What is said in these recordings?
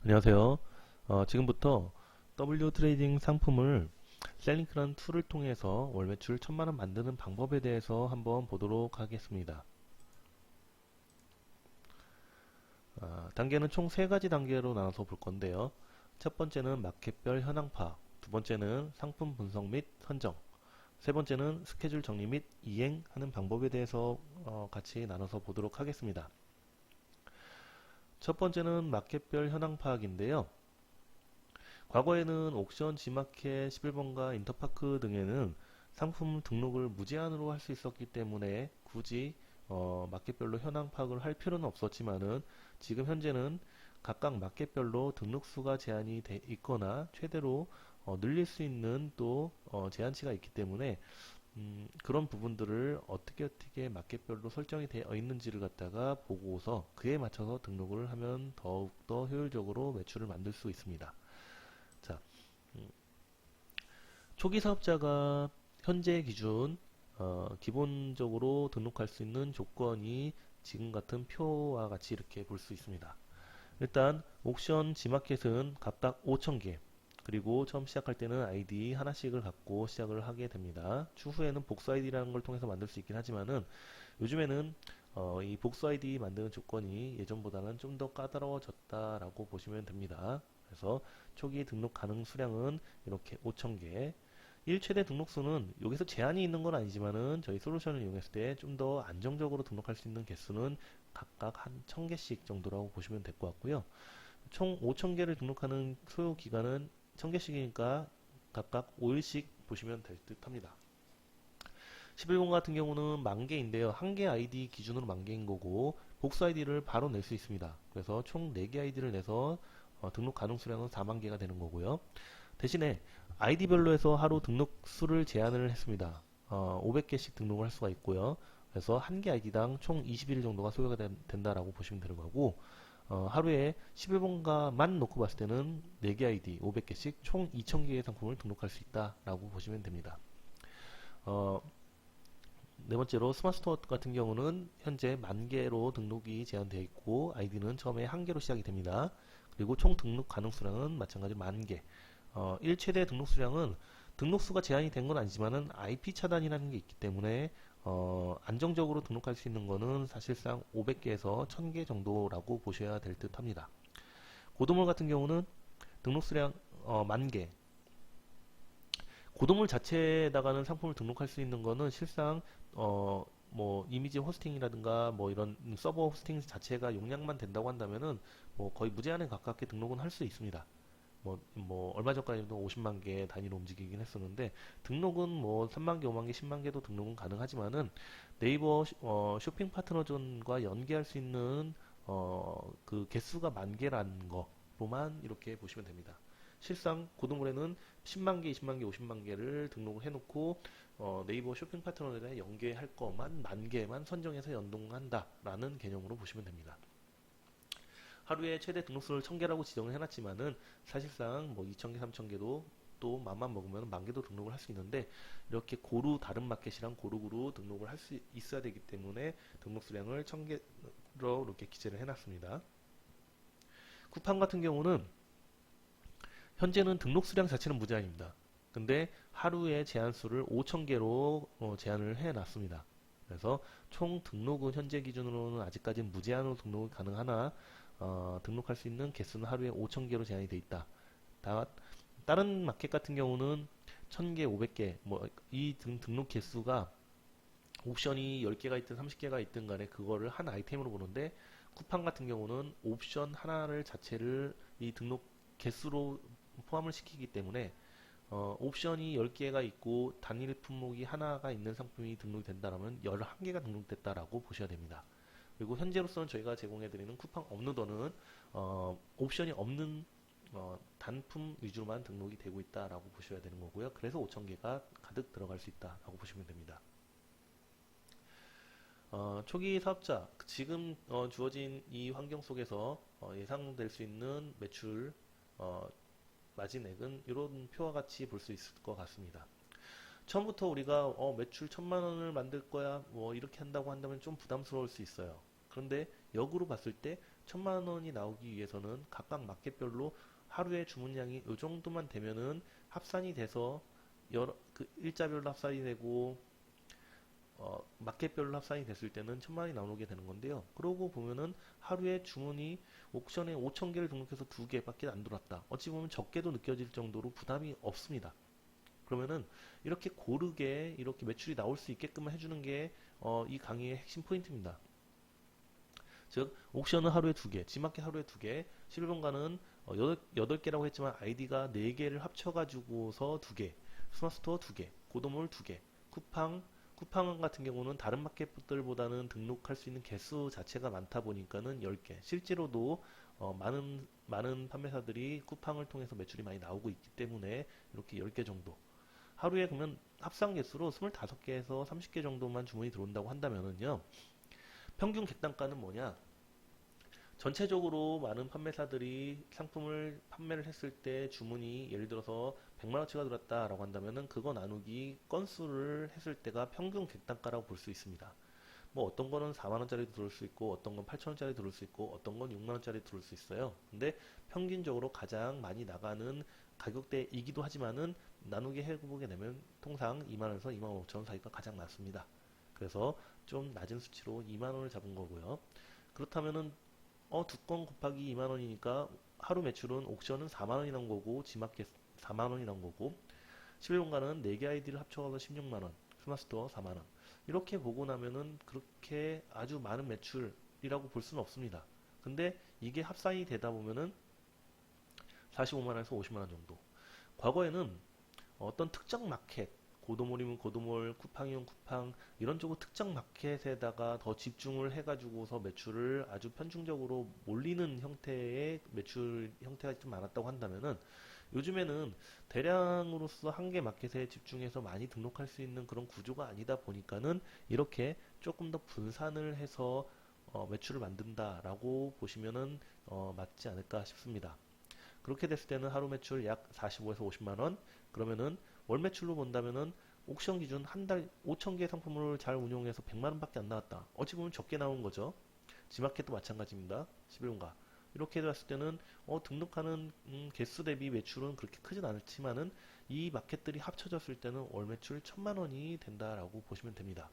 안녕하세요. 지금부터 W 트레이딩 상품을 셀링크라는 툴을 통해서 월 매출 1000만원 만드는 방법에 대해서 한번 보도록 하겠습니다. 단계는 총 3가지 단계로 나눠서 볼 건데요. 첫 번째는 마켓별 현황 파악, 두 번째는 상품 분석 및 선정, 세 번째는 스케줄 정리 및 이행하는 방법에 대해서 같이 나눠서 보도록 하겠습니다. 첫 번째는 마켓별 현황 파악인데요. 과거에는 옥션, 지마켓, 11번가, 인터파크 등에는 상품 등록을 무제한으로 할 수 있었기 때문에 굳이 마켓별로 현황 파악을 할 필요는 없었지만은 지금 현재는 각각 마켓별로 등록 수가 제한이 돼 있거나 최대로 늘릴 수 있는 또 제한치가 있기 때문에 그런 부분들을 어떻게 마켓별로 설정이 되어 있는지를 갖다가 보고서 그에 맞춰서 등록을 하면 더욱더 효율적으로 매출을 만들 수 있습니다. 자, 초기 사업자가 현재 기준 기본적으로 등록할 수 있는 조건이 지금 같은 표와 같이 이렇게 볼 수 있습니다. 일단 옥션 지마켓은 각각 5,000개, 그리고 처음 시작할 때는 아이디 하나씩을 갖고 시작을 하게 됩니다. 추후에는 복수 아이디라는 걸 통해서 만들 수 있긴 하지만은 요즘에는 이 복수 아이디 만드는 조건이 예전보다는 좀 더 까다로워졌다라고 보시면 됩니다. 그래서 초기 등록 가능 수량은 이렇게 5,000개. 1최대 등록수는 여기서 제한이 있는 건 아니지만은 저희 솔루션을 이용했을 때 좀 더 안정적으로 등록할 수 있는 개수는 각각 한 1000개씩 정도라고 보시면 될 것 같고요. 총 5000개를 등록하는 소요 기간은 1000개씩이니까 각각 5일씩 보시면 될 듯 합니다. 11번 같은 경우는 만 개인데요. 한 개 아이디 기준으로 만 개인 거고 복수 아이디를 바로 낼 수 있습니다. 그래서 총 4개 아이디를 내서 등록 가능 수량은 4만 개가 되는 거고요. 대신에 아이디별로 해서 하루 등록 수를 제한을 했습니다. 500개씩 등록을 할 수가 있고요. 그래서 한 개 아이디당 총 21일 정도가 소요가 된다라고 보시면 되는 거고 하루에 11번가만 놓고 봤을 때는 4개 아이디 500개씩 총 2000개의 상품을 등록할 수 있다라고 보시면 됩니다. 어, 네 번째로 스마트스토어 같은 경우는 현재 만 개로 등록이 제한되어 있고 아이디는 처음에 한 개로 시작이 됩니다. 그리고 총 등록 가능 수량은 마찬가지로 만 개. 1 최대 등록 수량은 등록수가 제한이 된 건 아니지만은 IP 차단이라는 게 있기 때문에 안정적으로 등록할 수 있는 거는 사실상 500개에서 1000개 정도라고 보셔야 될 듯 합니다. 고도물 같은 경우는 등록 수량 만 개. 고도물 자체에다가는 상품을 등록할 수 있는 거는 실상 뭐 이미지 호스팅이라든가 뭐 이런 서버 호스팅 자체가 용량만 된다고 한다면은 뭐 거의 무제한에 가깝게 등록은 할 수 있습니다. 뭐 얼마 전까지도 50만 개 단위로 움직이긴 했었는데 등록은 뭐 3만 개, 5만 개, 10만 개도 등록은 가능하지만은 네이버 쇼핑 파트너존과 연계할 수 있는 그 개수가 만 개라는 거로만 이렇게 보시면 됩니다. 실상 고등물에는 10만 개, 20만 개, 50만 개를 등록을 해놓고 네이버 쇼핑 파트너에 연계할 것만 만 개만 선정해서 연동한다라는 개념으로 보시면 됩니다. 하루에 최대 등록수를 1000개라고 지정을 해놨지만은 사실상 뭐 2000개, 3000개도 또 맘만 먹으면 만 개도 등록을 할 수 있는데 이렇게 고루 다른 마켓이랑 고루고루 등록을 할 수 있어야 되기 때문에 등록 수량을 1000개로 이렇게 기재를 해놨습니다. 쿠팡 같은 경우는 현재는 등록 수량 자체는 무제한입니다. 근데 하루에 제한수를 5000개로 제한을 해놨습니다. 그래서 총 등록은 현재 기준으로는 아직까지는 무제한으로 등록이 가능하나 등록할 수 있는 개수는 하루에 5000개로 제한이 돼 있다. 다른 마켓 같은 경우는 1000개, 500개 뭐 이 등록 개수가 옵션이 10개가 있든 30개가 있든 간에 그거를 한 아이템으로 보는데 쿠팡 같은 경우는 옵션 하나를 자체를 이 등록 개수로 포함을 시키기 때문에 옵션이 10개가 있고 단일 품목이 하나가 있는 상품이 등록이 된다면 11개가 등록됐다라고 보셔야 됩니다. 그리고 현재로서는 저희가 제공해드리는 쿠팡 업로더는 옵션이 없는 단품 위주로만 등록이 되고 있다라고 보셔야 되는 거고요. 그래서 5000개가 가득 들어갈 수 있다라고 보시면 됩니다. 초기 사업자 지금 주어진 이 환경 속에서 예상될 수 있는 매출 마진액은 이런 표와 같이 볼 수 있을 것 같습니다. 처음부터 우리가 매출 1000만 원을 만들 거야 뭐 이렇게 한다고 한다면 좀 부담스러울 수 있어요. 그런데 역으로 봤을 때 1000만 원이 나오기 위해서는 각각 마켓별로 하루에 주문량이 이 정도만 되면은 합산이 돼서 그 일자별로 합산이 되고 마켓별로 합산이 됐을 때는 1000만 원이 나오게 되는 건데요. 그러고 보면은 하루에 주문이 옥션에 5000개를 등록해서 2개밖에 안 들어왔다. 어찌 보면 적게도 느껴질 정도로 부담이 없습니다. 그러면은 이렇게 고르게 이렇게 매출이 나올 수 있게끔 해주는 게 이 강의의 핵심 포인트입니다. 즉 옥션은 하루에 2개, 지마켓 하루에 2개, 실버가는 8개라고 했지만 아이디가 4개를 합쳐가지고서 2개, 스마스토어 2개, 고도몰 2개, 쿠팡 같은 경우는 다른 마켓들보다는 등록할 수 있는 개수 자체가 많다 보니까는 10개. 실제로도 많은 판매사들이 쿠팡을 통해서 매출이 많이 나오고 있기 때문에 이렇게 10개 정도. 하루에 그러면 합산 개수로 25개에서 30개 정도만 주문이 들어온다고 한다면은요. 평균 객단가는 뭐냐? 전체적으로 많은 판매사들이 상품을 판매를 했을 때 주문이 예를 들어서 100만원치가 들었다라고 한다면은 그거 나누기 건수를 했을 때가 평균 객단가라고 볼 수 있습니다. 뭐 어떤 거는 4만원짜리 들어올 수 있고 어떤 건 8천원짜리 들어올 수 있고 어떤 건 6만원짜리 들어올 수 있어요. 근데 평균적으로 가장 많이 나가는 가격대이기도 하지만은 나누기 해보게 되면 통상 2만원에서 2만 5천원 사이가 가장 낮습니다. 그래서 좀 낮은 수치로 2만원을 잡은 거고요. 그렇다면은 두 건 곱하기 2만원이니까 하루 매출은 옥션은 4만원이 나온 거고 지마켓 4만원이 나온 거고 11분간은 4개 아이디를 합쳐서 16만원, 스마스토어 4만원. 이렇게 보고 나면은 그렇게 아주 많은 매출이라고 볼 수는 없습니다. 근데 이게 합산이 되다 보면은 45만원에서 50만원 정도. 과거에는 어떤 특정 마켓, 고도몰이면 고도몰, 쿠팡이면 쿠팡 이런 쪽으로 특정 마켓에다가 더 집중을 해가지고서 매출을 아주 편중적으로 몰리는 형태의 매출 형태가 좀 많았다고 한다면은 요즘에는 대량으로서 한 개 마켓에 집중해서 많이 등록할 수 있는 그런 구조가 아니다 보니까는 이렇게 조금 더 분산을 해서 매출을 만든다라고 보시면은 맞지 않을까 싶습니다. 그렇게 됐을 때는 하루 매출 약 45에서 50만 원. 그러면은 월 매출로 본다면은 옥션 기준 한 달 5,000개 상품을 잘 운용해서 100만 원밖에 안 나왔다. 어찌 보면 적게 나온 거죠. 지마켓도 마찬가지입니다. 11분가. 이렇게 봤을 때는 등록하는 개수 대비 매출은 그렇게 크진 않지만은 이 마켓들이 합쳐졌을 때는 월 매출 1000만 원이 된다라고 보시면 됩니다.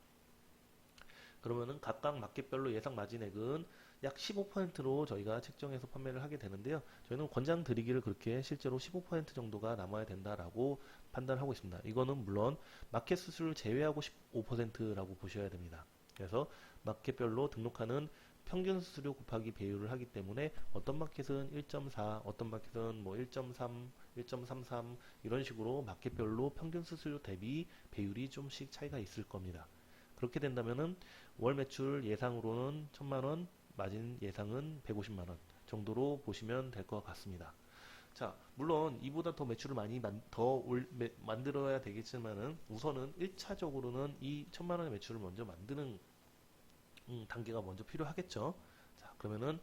그러면은 각각 마켓별로 예상 마진액은 약 15%로 저희가 책정해서 판매를 하게 되는데요. 저희는 권장드리기를 그렇게 실제로 15% 정도가 남아야 된다라고 판단하고 있습니다. 이거는 물론 마켓 수수료를 제외하고 15%라고 보셔야 됩니다. 그래서 마켓별로 등록하는 평균 수수료 곱하기 배율을 하기 때문에 어떤 마켓은 1.4, 어떤 마켓은 뭐 1.3, 1.33 이런 식으로 마켓별로 평균 수수료 대비 배율이 좀씩 차이가 있을 겁니다. 그렇게 된다면은 월 매출 예상으로는 1000만원, 마진 예상은 150만원 정도로 보시면 될 것 같습니다. 자, 물론 이보다 더 매출을 많이 만들어야 되겠지만은 우선은 1차적으로는 이 1000만원의 매출을 먼저 만드는 단계가 먼저 필요하겠죠. 자, 그러면은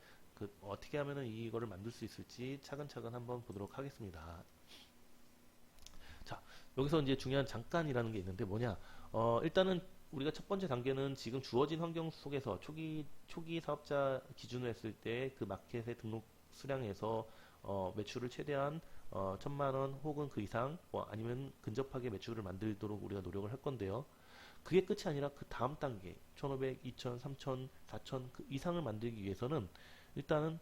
어떻게 하면은 이거를 만들 수 있을지 차근차근 한번 보도록 하겠습니다. 자, 여기서 이제 중요한 잠깐이라는 게 있는데 뭐냐? 일단은 우리가 첫 번째 단계는 지금 주어진 환경 속에서 초기 사업자 기준으로 했을 때 그 마켓의 등록 수량에서 매출을 최대한 1000만원 혹은 그 이상 아니면 근접하게 매출을 만들도록 우리가 노력을 할 건데요. 그게 끝이 아니라 그 다음 단계 1500, 2000, 3000, 4000 그 이상을 만들기 위해서는 일단은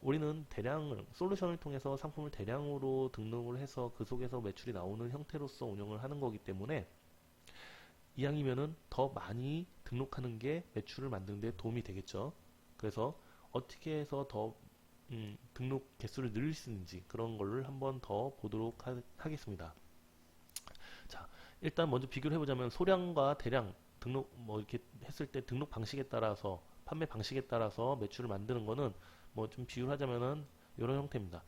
우리는 솔루션을 통해서 상품을 대량으로 등록을 해서 그 속에서 매출이 나오는 형태로서 운영을 하는 거기 때문에 이왕이면은 더 많이 등록하는 게 매출을 만드는 데 도움이 되겠죠. 그래서 어떻게 해서 더 등록 개수를 늘릴 수 있는지 그런 거를 한번 더 보도록 하겠습니다. 자, 일단 먼저 비교를 해보자면 소량과 대량 등록 뭐 이렇게 했을 때 등록 방식에 따라서 판매 방식에 따라서 매출을 만드는 거는 뭐 좀 비유하자면은 이런 형태입니다.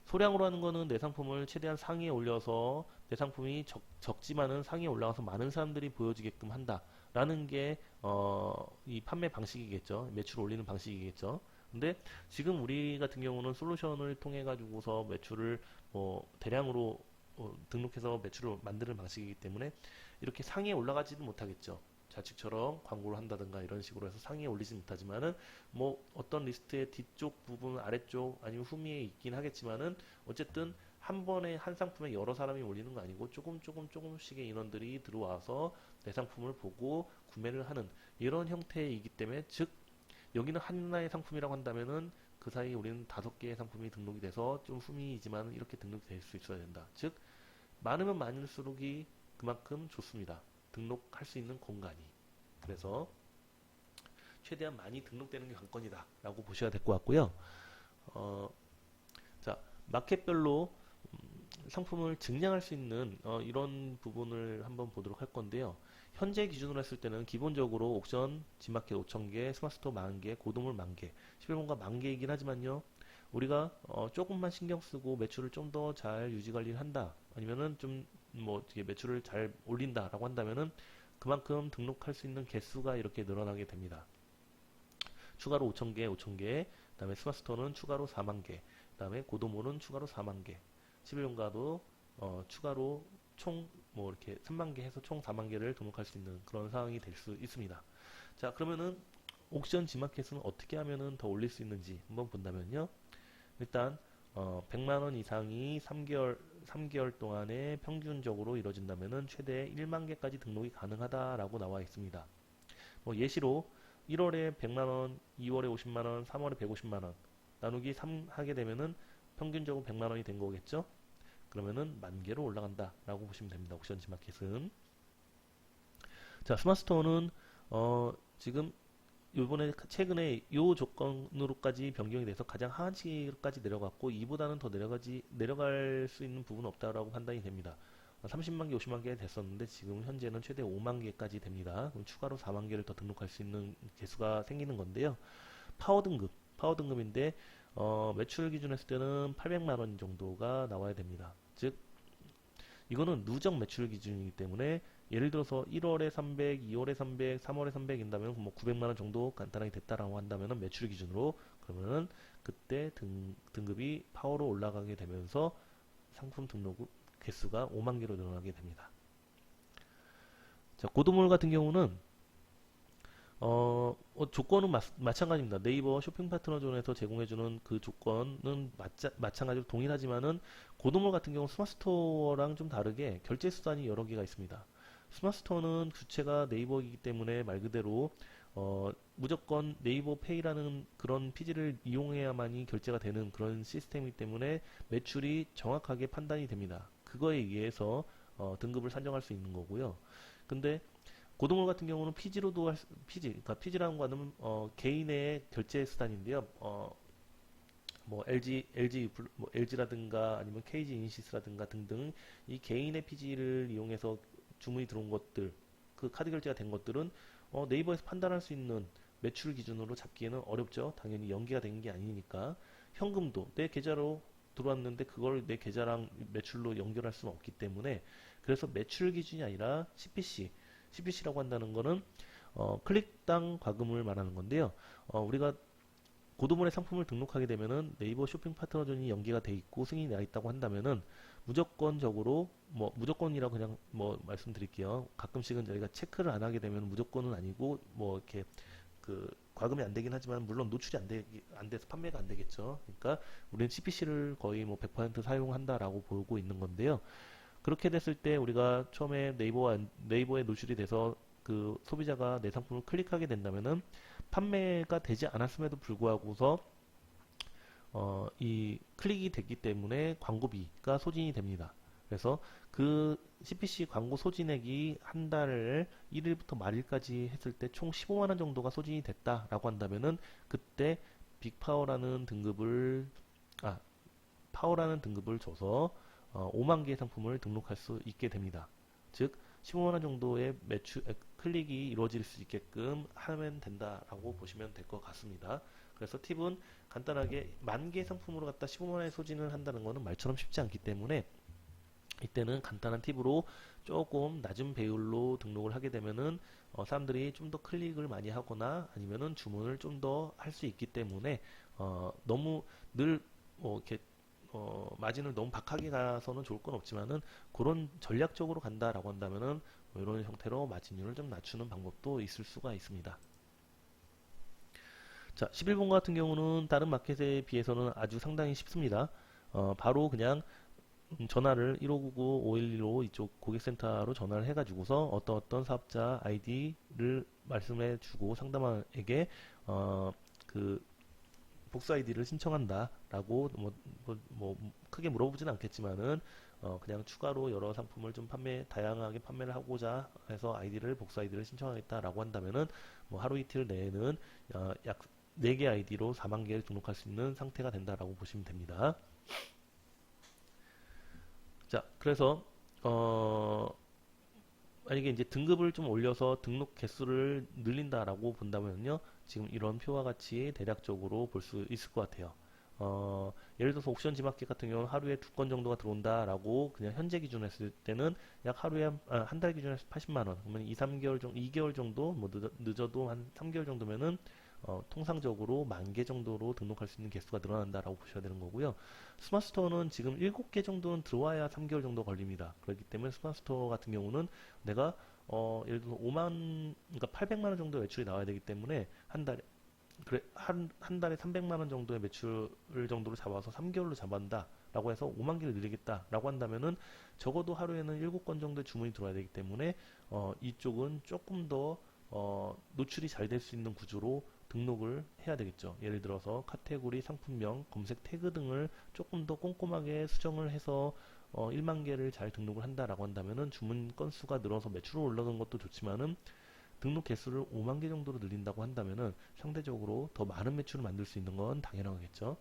소량으로 하는 거는 내 상품을 최대한 상위에 올려서 내 상품이 적지만은 상위에 올라가서 많은 사람들이 보여지게끔 한다라는 게 이 판매 방식이겠죠. 매출 올리는 방식이겠죠. 근데 지금 우리 같은 경우는 솔루션을 통해 가지고서 매출을 대량으로 등록해서 매출을 만드는 방식이기 때문에 이렇게 상위에 올라가지는 못하겠죠. 좌측처럼 광고를 한다든가 이런 식으로 해서 상위에 올리지 못하지만은 뭐 어떤 리스트의 뒤쪽 부분, 아래쪽 아니면 후미에 있긴 하겠지만은 어쨌든 한 번에 한 상품에 여러 사람이 올리는 거 아니고 조금씩의 인원들이 들어와서 내 상품을 보고 구매를 하는 이런 형태이기 때문에, 즉 여기는 하나의 상품이라고 한다면은 그 사이 우리는 5개의 상품이 등록이 돼서 좀 후미이지만 이렇게 등록이 될 수 있어야 된다. 즉 많으면 많을수록이 그만큼 좋습니다. 등록할 수 있는 공간이. 그래서 최대한 많이 등록되는 게 관건이다 라고 보셔야 될 것 같고요. 어, 자, 마켓별로 상품을 증량할 수 있는 이런 부분을 한번 보도록 할 건데요. 현재 기준으로 했을 때는 기본적으로 옥션, 지마켓 5,000개, 스마트스토어 10,000개, 고도물 10,000개, 11번가 10,000개이긴 하지만요. 우리가 조금만 신경 쓰고 매출을 좀 더 잘 유지 관리를 한다. 아니면은 좀 뭐 매출을 잘 올린다라고 한다면은 그만큼 등록할 수 있는 개수가 이렇게 늘어나게 됩니다. 추가로 5,000개, 5,000개, 그다음에 스마트스토어는 추가로 40,000개, 그다음에 고도몰은 추가로 40,000개, 11번가도 추가로 총 뭐 이렇게 30,000개 해서 총 40,000개를 등록할 수 있는 그런 상황이 될 수 있습니다. 자, 그러면은 옥션 지마켓은 어떻게 하면은 더 올릴 수 있는지 한번 본다면요. 일단 100만 원 이상이 3개월 동안에 평균적으로 이루어진다면은 최대 1만 개까지 등록이 가능하다라고 나와 있습니다. 뭐 예시로 1월에 100만 원, 2월에 50만 원, 3월에 150만 원 나누기 3 하게 되면은 평균적으로 100만 원이 된 거겠죠? 그러면은 10,000개로 올라간다라고 보시면 됩니다. 옥션 지마켓은. 자, 스마트스토어는 지금 요번에 최근에 요 조건으로까지 변경이 돼서 가장 하한치까지 내려갔고 이보다는 더 내려갈 수 있는 부분은 없다라고 판단이 됩니다. 30만 개, 50만 개 됐었는데 지금 현재는 최대 5만 개까지 됩니다. 그럼 추가로 4만 개를 더 등록할 수 있는 개수가 생기는 건데요. 파워 등급인데 매출 기준 했을 때는 800만 원 정도가 나와야 됩니다. 즉 이거는 누적 매출 기준이기 때문에 예를 들어서 1월에 300, 2월에 300, 3월에 300인다면 뭐 900만 원 정도 간단하게 됐다라고 한다면은 매출 기준으로 그러면은 그때 등급이 파워로 올라가게 되면서 상품 등록 개수가 5만 개로 늘어나게 됩니다. 자, 고도몰 같은 경우는 조건은 마찬가지입니다. 네이버 쇼핑 파트너존에서 제공해주는 그 조건은 마찬가지로 동일하지만은 고도몰 같은 경우 스마트스토어랑 좀 다르게 결제 수단이 여러 개가 있습니다. 스마트스토어는 주체가 네이버이기 때문에 말 그대로 무조건 네이버 페이라는 그런 피지를 이용해야만이 결제가 되는 그런 시스템이기 때문에 매출이 정확하게 판단이 됩니다. 그거에 의해서 등급을 산정할 수 있는 거고요. 근데 고도몰 같은 경우는 피지로도 그러니까 피지라는 거는 개인의 결제 수단인데요. 뭐 LG라든가 아니면 KG 이니시스라든가 등등 이 개인의 피지를 이용해서 주문이 들어온 것들, 그 카드 결제가 된 것들은 네이버에서 판단할 수 있는 매출 기준으로 잡기에는 어렵죠. 당연히 연계가 된 게 아니니까. 현금도 내 계좌로 들어왔는데 그걸 내 계좌랑 매출로 연결할 수는 없기 때문에, 그래서 매출 기준이 아니라 CPC라고 한다는 거는 클릭당 과금을 말하는 건데요. 우리가 고도물의 상품을 등록하게 되면은 네이버 쇼핑 파트너존이 연계가 돼 있고 승인이 나 있다고 한다면은 무조건적으로, 뭐 무조건이라고 그냥 뭐 말씀드릴게요. 가끔씩은 저희가 체크를 안 하게 되면 무조건은 아니고 뭐 이렇게 그 과금이 안 되긴 하지만 물론 노출이 안 돼서 판매가 안 되겠죠. 그러니까 우리는 CPC를 거의 뭐 100% 사용한다라고 보고 있는 건데요. 그렇게 됐을 때 우리가 처음에 네이버에 노출이 돼서 그 소비자가 내 상품을 클릭하게 된다면은 판매가 되지 않았음에도 불구하고서 이 클릭이 됐기 때문에 광고비가 소진이 됩니다. 그래서 그 CPC 광고 소진액이 한 달을 1일부터 말일까지 했을 때 총 15만 원 정도가 소진이 됐다라고 한다면은 그때 빅파워라는 등급을 파워라는 등급을 줘서 5만 개의 상품을 등록할 수 있게 됩니다. 즉 15만 원 정도의 클릭이 이루어질 수 있게끔 하면 된다라고 보시면 될 것 같습니다. 그래서 팁은 간단하게 10,000개의 상품으로 갖다 15만 원에 소진을 한다는 것은 말처럼 쉽지 않기 때문에 이때는 간단한 팁으로 조금 낮은 배율로 등록을 하게 되면은 사람들이 좀 더 클릭을 많이 하거나 아니면은 주문을 좀 더 할 수 있기 때문에 너무 늘 뭐 이렇게 마진을 너무 박하게 가서는 좋을 건 없지만은 그런 전략적으로 간다라고 한다면은 뭐 이런 형태로 마진율을 좀 낮추는 방법도 있을 수가 있습니다. 자, 11번 같은 경우는 다른 마켓에 비해서는 아주 상당히 쉽습니다. 바로 그냥 전화를 1599-5115 이쪽 고객센터로 전화를 해가지고서 어떤 사업자 아이디를 말씀해주고 상담원에게 그 복수 아이디를 신청한다라고 뭐 크게 물어보진 않겠지만은 그냥 추가로 여러 상품을 좀 다양하게 판매를 하고자 해서 복수 아이디를 신청하겠다라고 한다면은 뭐 하루 이틀 내에는 약 4개 아이디로 4만 개를 등록할 수 있는 상태가 된다라고 보시면 됩니다. 자, 그래서 만약에 이제 등급을 좀 올려서 등록 개수를 늘린다라고 본다면요, 지금 이런 표와 같이 대략적으로 볼 수 있을 것 같아요. 예를 들어서 옥션 지마켓 같은 경우는 하루에 2건 정도가 들어온다라고 그냥 현재 기준으로 했을 때는 약 하루에 한 달 기준에서 80만 원, 그러면 2개월 정도, 2개월 정도, 뭐 늦어도 한 3개월 정도면은 통상적으로 10,000개 정도로 등록할 수 있는 개수가 늘어난다라고 보셔야 되는 거고요. 스마트스토어는 지금 7개 정도는 들어와야 3개월 정도 걸립니다. 그렇기 때문에 스마트스토어 같은 경우는 내가 예를 들어서 그러니까 800만 원 정도 매출이 나와야 되기 때문에 한 달에 300만 원 정도의 매출 정도로 잡아서 3개월로 잡아간다 라고 해서 5만 개를 늘리겠다 라고 한다면은 적어도 하루에는 7건 정도의 주문이 들어와야 되기 때문에 이쪽은 조금 더 노출이 잘 될 수 있는 구조로 등록을 해야 되겠죠. 예를 들어서 카테고리, 상품명, 검색 태그 등을 조금 더 꼼꼼하게 수정을 해서 1만 개를 잘 등록을 한다라고 한다면은 주문 건수가 늘어서 매출을 올라가는 것도 좋지만은 등록 개수를 5만 개 정도로 늘린다고 한다면은 상대적으로 더 많은 매출을 만들 수 있는 건 당연하겠죠.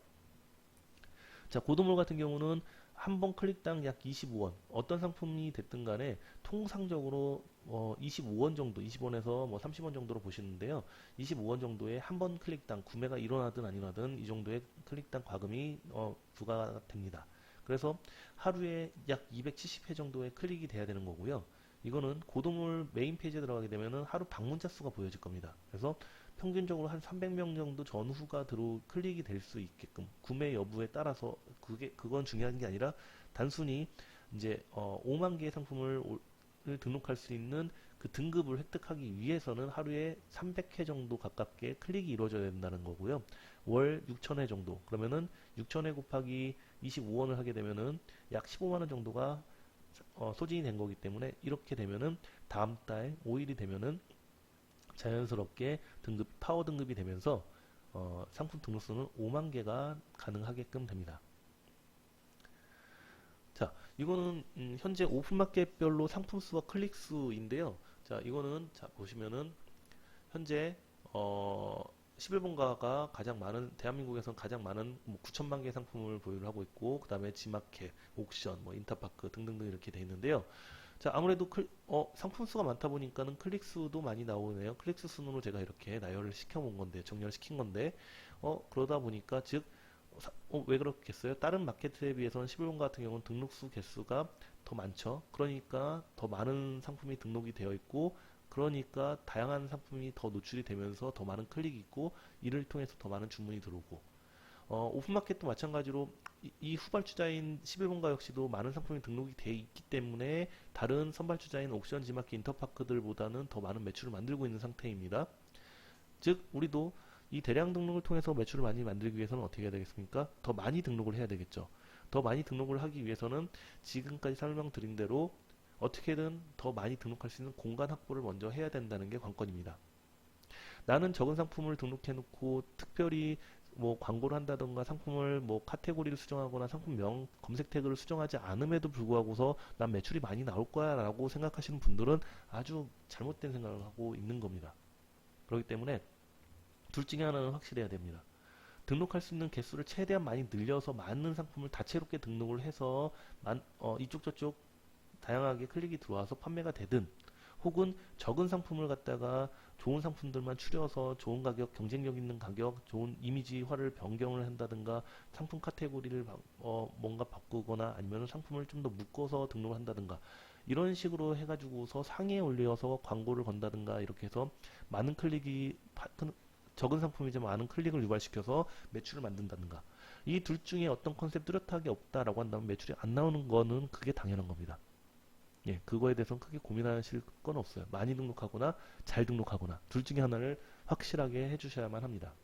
자, 고도몰 같은 경우는 한 번 클릭당 약 25원. 어떤 상품이 됐든 간에 통상적으로 25원 정도, 20원에서 뭐 30원 정도로 보시는데요. 25원 정도의 한 번 클릭당 구매가 일어나든 안 일어나든 이 정도의 클릭당 과금이 부과가 됩니다. 그래서 하루에 약 270회 정도의 클릭이 돼야 되는 거고요. 이거는 고도몰 메인 페이지에 들어가게 되면은 하루 방문자 수가 보여질 겁니다. 그래서 평균적으로 한 300명 정도 전후가 클릭이 될 수 있게끔 구매 여부에 따라서 그건 중요한 게 아니라 단순히 이제 5만 개의 상품을 등록할 수 있는 그 등급을 획득하기 위해서는 하루에 300회 정도 가깝게 클릭이 이루어져야 된다는 거고요. 월 6,000회 정도. 그러면은 6,000회 곱하기 25원을 하게 되면은 약 15만 원 정도가 소진이 된 거기 때문에 이렇게 되면은 다음 달 5일이 되면은 자연스럽게 파워 등급이 되면서 상품 등록수는 5만 개가 가능하게끔 됩니다. 자, 이거는 현재 오픈마켓별로 상품 수와 클릭 수인데요. 자, 이거는 자 보시면은 현재 11번가가 가장 많은 대한민국에서는 가장 많은 뭐 9천만 개의 상품을 보유를 하고 있고 그 다음에 지마켓, 옥션, 뭐 인터파크 등등등 이렇게 돼 있는데요. 자, 아무래도 상품 수가 많다 보니까는 클릭 수도 많이 나오네요. 클릭 수 순으로 제가 이렇게 나열을 시켜본 건데, 정렬을 시킨 건데, 그러다 보니까 즉 왜 그렇겠어요? 다른 마켓에 비해서는 11번 같은 경우는 등록수 개수가 더 많죠. 그러니까 더 많은 상품이 등록이 되어 있고, 그러니까 다양한 상품이 더 노출이 되면서 더 많은 클릭이 있고, 이를 통해서 더 많은 주문이 들어오고, 오픈마켓도 마찬가지로 이 후발주자인 11번가 역시도 많은 상품이 등록이 되어 있기 때문에 다른 선발주자인 옥션, 지마켓, 인터파크들보다는 더 많은 매출을 만들고 있는 상태입니다. 즉 우리도 이 대량 등록을 통해서 매출을 많이 만들기 위해서는 어떻게 해야 되겠습니까? 더 많이 등록을 해야 되겠죠. 더 많이 등록을 하기 위해서는 지금까지 설명드린 대로 어떻게든 더 많이 등록할 수 있는 공간 확보를 먼저 해야 된다는 게 관건입니다. 나는 적은 상품을 등록해 놓고 특별히 뭐 광고를 한다던가 상품을 뭐 카테고리를 수정하거나 상품명 검색 태그를 수정하지 않음에도 불구하고서 난 매출이 많이 나올 거야 라고 생각하시는 분들은 아주 잘못된 생각을 하고 있는 겁니다. 그렇기 때문에 둘 중에 하나는 확실해야 됩니다. 등록할 수 있는 개수를 최대한 많이 늘려서 많은 상품을 다채롭게 등록을 해서 이쪽 저쪽 다양하게 클릭이 들어와서 판매가 되든 혹은 적은 상품을 갖다가 좋은 상품들만 추려서 좋은 가격, 경쟁력 있는 가격, 좋은 이미지화를 변경을 한다든가 상품 카테고리를 뭔가 바꾸거나 아니면 상품을 좀 더 묶어서 등록을 한다든가 이런 식으로 해가지고서 상위에 올려서 광고를 건다든가 이렇게 해서 많은 적은 상품이지만 많은 클릭을 유발시켜서 매출을 만든다든가 이 둘 중에 어떤 컨셉 뚜렷하게 없다라고 한다면 매출이 안 나오는 거는 그게 당연한 겁니다. 예, 그거에 대해서는 크게 고민하실 건 없어요. 많이 등록하거나 잘 등록하거나 둘 중에 하나를 확실하게 해주셔야만 합니다.